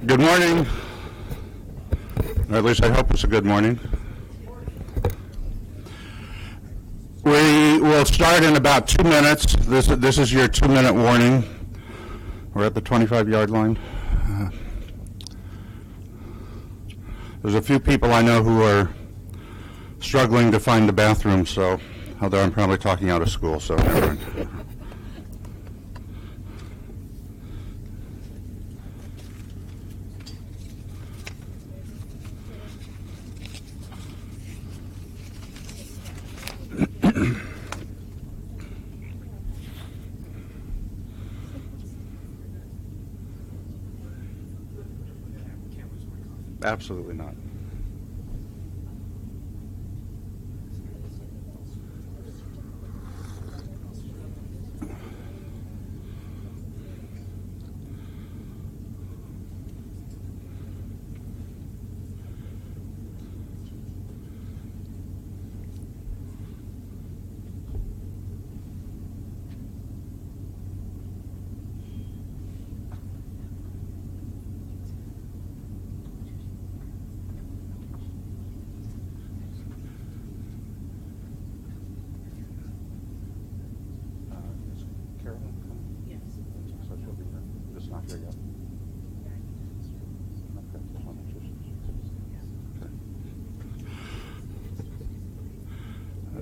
Good morning, or at least I hope it's a good morning. We will start in about 2 minutes. This is your 2-minute warning. We're at the 25-yard line. There's a few people I know who are struggling to find the bathroom, so although I'm probably talking out of school, so never mind. Absolutely not.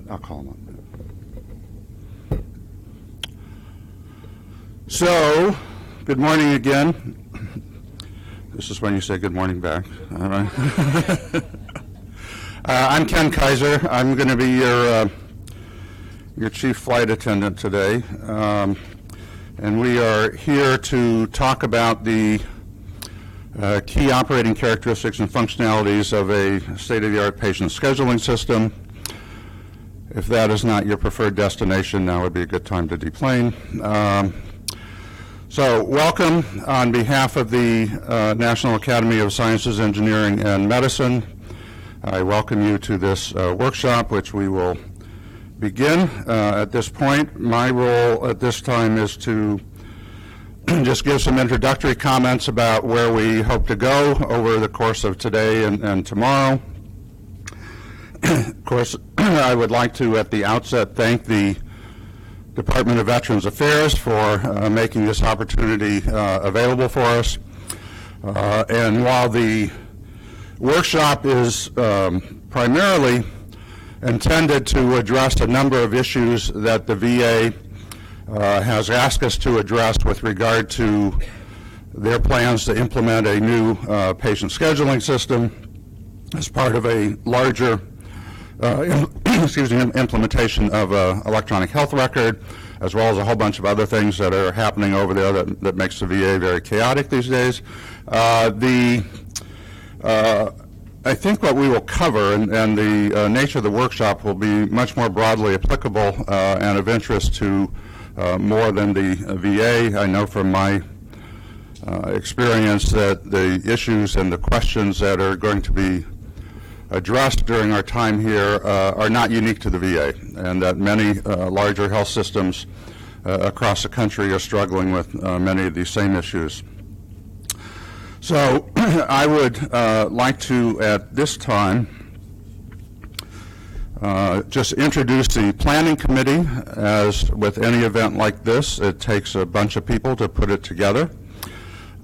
I'll call him up. So, good morning again. This is when you say good morning back. All right. I'm Ken Kizer. I'm going to be your chief flight attendant today. And we are here to talk about the key operating characteristics and functionalities of a state-of-the-art patient scheduling system. If that is not your preferred destination, now would be a good time to deplane. So welcome on behalf of the National Academy of Sciences, Engineering, and Medicine. I welcome you to this workshop, which we will begin at this point. My role at this time is to just give some introductory comments about where we hope to go over the course of today and tomorrow. Of course, I would like to, at the outset, thank the Department of Veterans Affairs for making this opportunity available for us. And while the workshop is primarily intended to address a number of issues that the VA has asked us to address with regard to their plans to implement a new patient scheduling system as part of a larger implementation of electronic health record, as well as a whole bunch of other things that are happening over there that makes the VA very chaotic these days. I think what we will cover and the nature of the workshop will be much more broadly applicable and of interest to more than the VA. I know from my experience that the issues and the questions that are going to be addressed during our time here are not unique to the VA, and that many larger health systems across the country are struggling with many of these same issues. So I would like to, at this time, just introduce the planning committee. As with any event like this, it takes a bunch of people to put it together.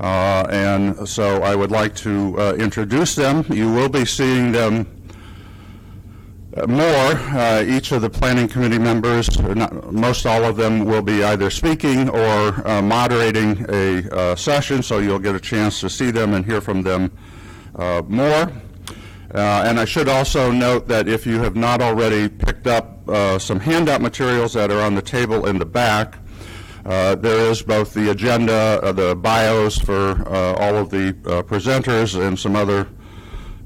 And so I would like to introduce them. You will be seeing them more. Each of the planning committee members, most all of them, will be either speaking or moderating a session, so you'll get a chance to see them and hear from them more. And I should also note that if you have not already picked up some handout materials that are on the table in the back, there is both the agenda, the bios for all of the presenters, and some other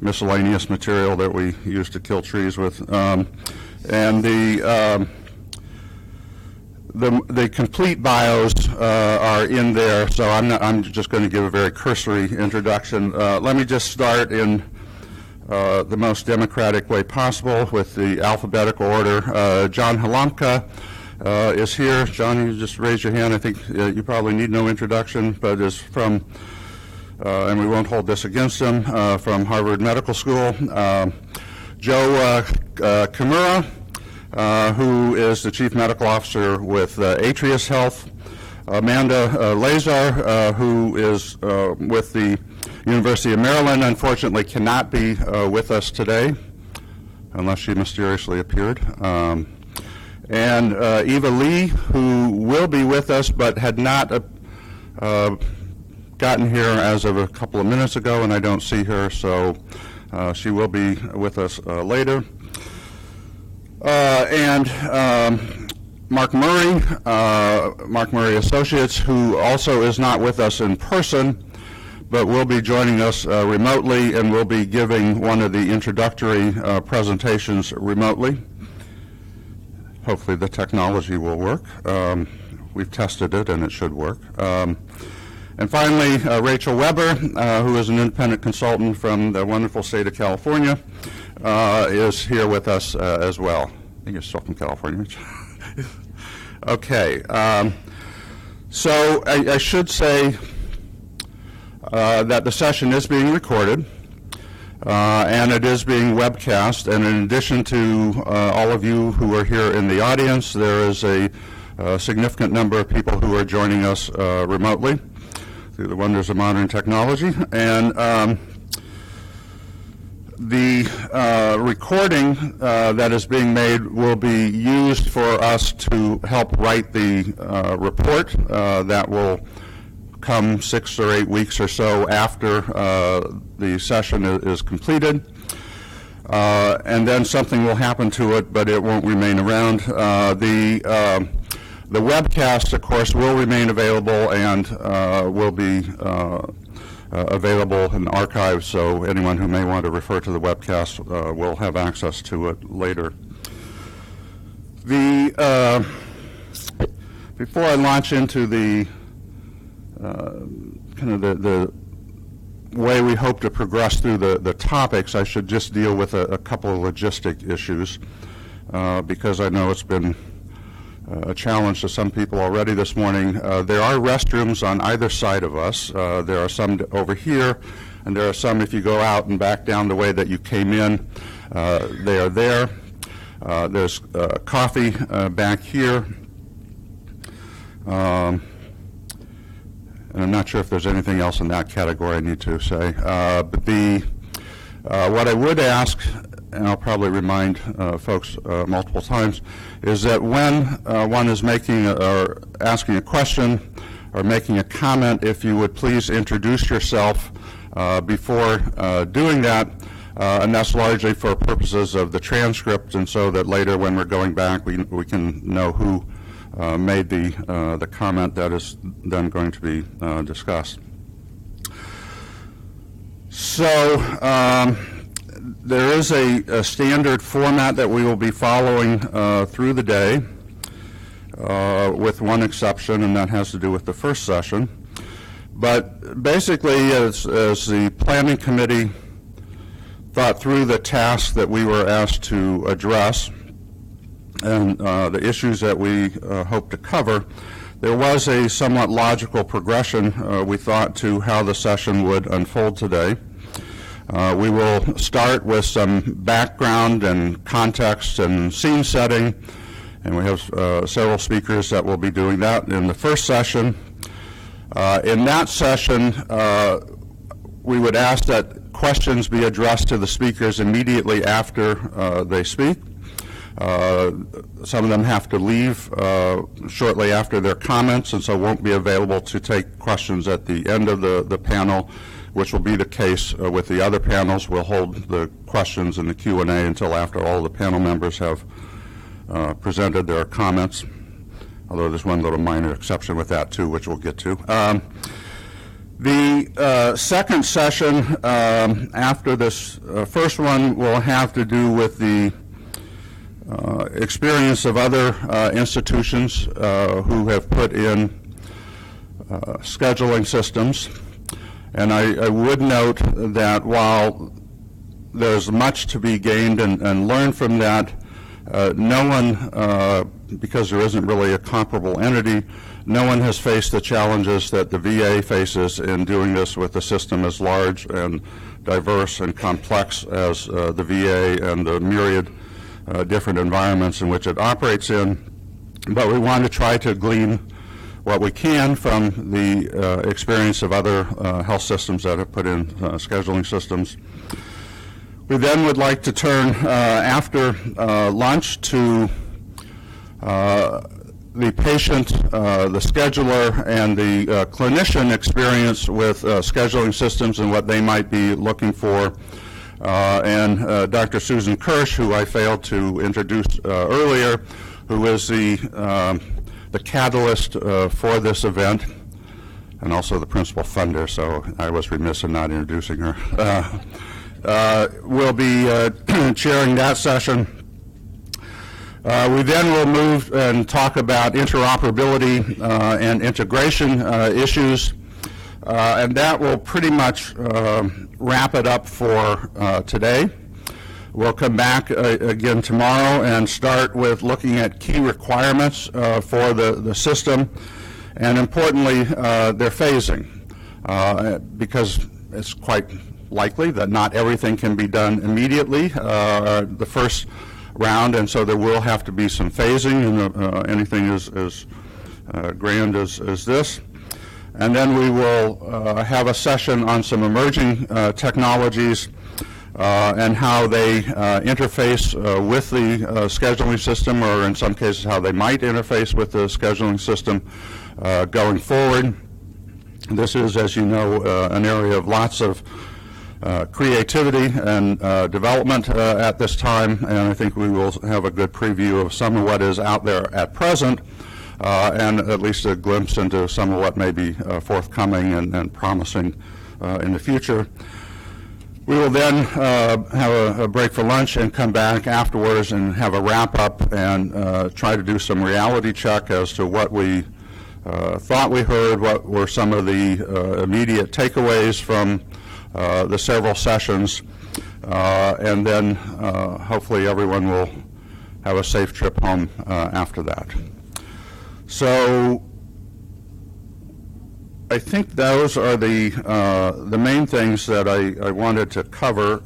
miscellaneous material that we use to kill trees with. And the complete bios are in there, so I'm just going to give a very cursory introduction. Let me just start in the most democratic way possible with the alphabetical order. John Halamka is here. John, you just raise your hand. I think you probably need no introduction, but is from and we won't hold this against him, from Harvard Medical School. Joe Kimura, who is the Chief Medical Officer with Atrius Health. Amanda Lazar, who is with the University of Maryland, unfortunately cannot be with us today, unless she mysteriously appeared. And Eva Lee, who will be with us but had not gotten here as of a couple of minutes ago, and I don't see her, so she will be with us later. And Mark Murray Associates, who also is not with us in person, but will be joining us remotely and will be giving one of the introductory presentations remotely. Hopefully the technology will work. We've tested it and it should work. And finally, Rachel Weber, who is an independent consultant from the wonderful state of California, is here with us as well. I think you're still from California. Okay. So I should say that the session is being recorded, and it is being webcast. And in addition to all of you who are here in the audience, there is a significant number of people who are joining us remotely through the wonders of modern technology. And the recording that is being made will be used for us to help write the report that will come 6 or 8 weeks or so after the session is completed. And then something will happen to it, but it won't remain around. The webcast, of course, will remain available and will be available in archives, so anyone who may want to refer to the webcast will have access to it later. Before I launch into the kind of the way we hope to progress through the topics, I should just deal with a couple of logistic issues, because I know it's been a challenge to some people already this morning. There are restrooms on either side of us. There are some over here, and there are some if you go out and back down the way that you came in. They are there. There's coffee back here. And I'm not sure if there's anything else in that category I need to say. But what I would ask, and I'll probably remind folks multiple times, is that when one is making or asking a question or making a comment, if you would please introduce yourself before doing that, and that's largely for purposes of the transcript, and so that later when we're going back we can know who made the comment that is then going to be discussed. So there is a standard format that we will be following through the day, with one exception, and that has to do with the first session. But basically, as the planning committee thought through the tasks that we were asked to address and the issues that we hope to cover, there was a somewhat logical progression, we thought, to how the session would unfold today. We will start with some background and context and scene setting, and we have several speakers that will be doing that in the first session. In that session, we would ask that questions be addressed to the speakers immediately after they speak. Some of them have to leave shortly after their comments, and so won't be available to take questions at the end of the panel, which will be the case with the other panels. We'll hold the questions in the Q&A until after all the panel members have presented their comments, although there's one little minor exception with that too, which we'll get to. The second session after this first one will have to do with the experience of other institutions who have put in scheduling systems. And I would note that while there's much to be gained and learned from that, no one, because there isn't really a comparable entity, no one has faced the challenges that the VA faces in doing this with a system as large and diverse and complex as the VA and the myriad different environments in which it operates in. But we want to try to glean what we can from the experience of other health systems that have put in scheduling systems. We then would like to turn after lunch to the patient, the scheduler, and the clinician experience with scheduling systems and what they might be looking for. And Dr. Susan Kirsch, who I failed to introduce earlier, who is the catalyst for this event, and also the principal funder, so I was remiss in not introducing her. Will be chairing that session. We then will move and talk about interoperability and integration issues, and that will pretty much wrap it up for today. We'll come back again tomorrow and start with looking at key requirements for the system, and importantly, their phasing, because it's quite likely that not everything can be done immediately the first round, and so there will have to be some phasing, and anything as grand as this. And then we will have a session on some emerging technologies and how they interface with the scheduling system, or in some cases how they might interface with the scheduling system going forward. This is, as you know, an area of lots of creativity and development at this time, and I think we will have a good preview of some of what is out there at present, and at least a glimpse into some of what may be forthcoming and promising in the future. We will then have a break for lunch and come back afterwards and have a wrap-up and try to do some reality check as to what we thought we heard, what were some of the immediate takeaways from the several sessions, and then hopefully everyone will have a safe trip home after that. So I think those are the main things that I wanted to cover.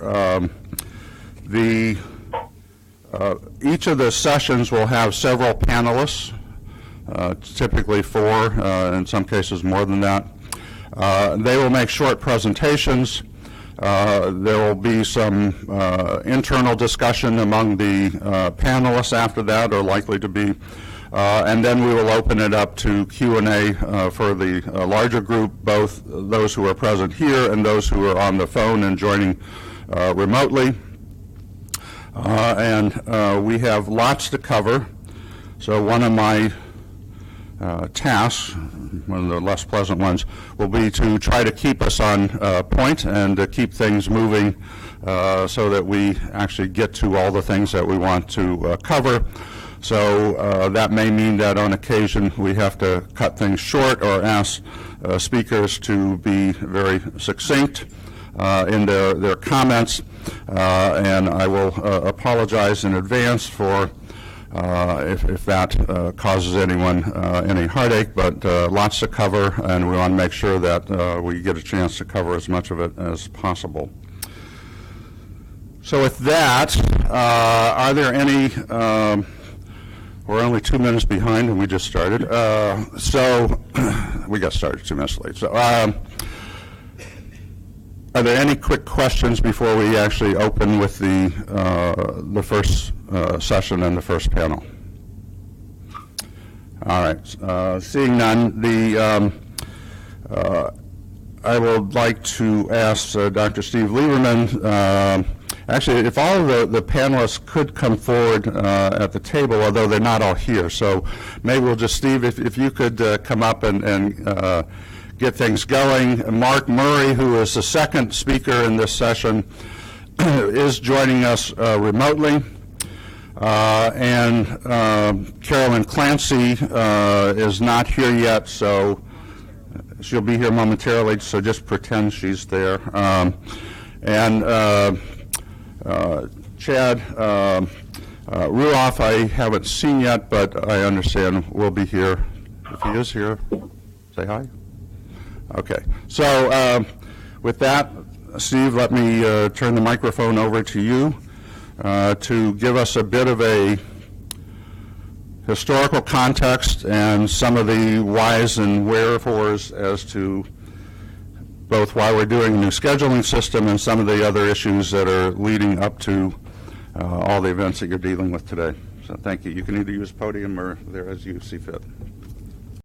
Each of the sessions will have several panelists, typically 4, in some cases more than that. They will make short presentations. There will be some internal discussion among the panelists after that, or likely to be. And then we will open it up to Q&A for the larger group, both those who are present here and those who are on the phone and joining remotely. And we have lots to cover. So one of my tasks, one of the less pleasant ones, will be to try to keep us on point and to keep things moving so that we actually get to all the things that we want to cover. So that may mean that on occasion we have to cut things short or ask speakers to be very succinct in their comments, and I will apologize in advance for if that causes anyone any heartache, but lots to cover, and we want to make sure that we get a chance to cover as much of it as possible. So with that, are there any, we're only 2 minutes behind and we just started, so we got started 2 minutes late. So are there any quick questions before we actually open with the first session and the first panel? All right, seeing none, I would like to ask Dr. Steve Lieberman, actually, if all of the panelists could come forward at the table, although they're not all here, so maybe we'll just, Steve, if you could come up and get things going. Mark Murray, who is the second speaker in this session, is joining us remotely. And Carolyn Clancy is not here yet, so she'll be here momentarily, so just pretend she's there. And Chad Ruoff I haven't seen yet, but I understand will be here. If he is here, say hi. Okay. So with that, Steve, let me turn the microphone over to you to give us a bit of a historical context and some of the whys and wherefores as to both why we're doing a new scheduling system and some of the other issues that are leading up to all the events that you're dealing with today. So thank you. You can either use podium or there as you see fit.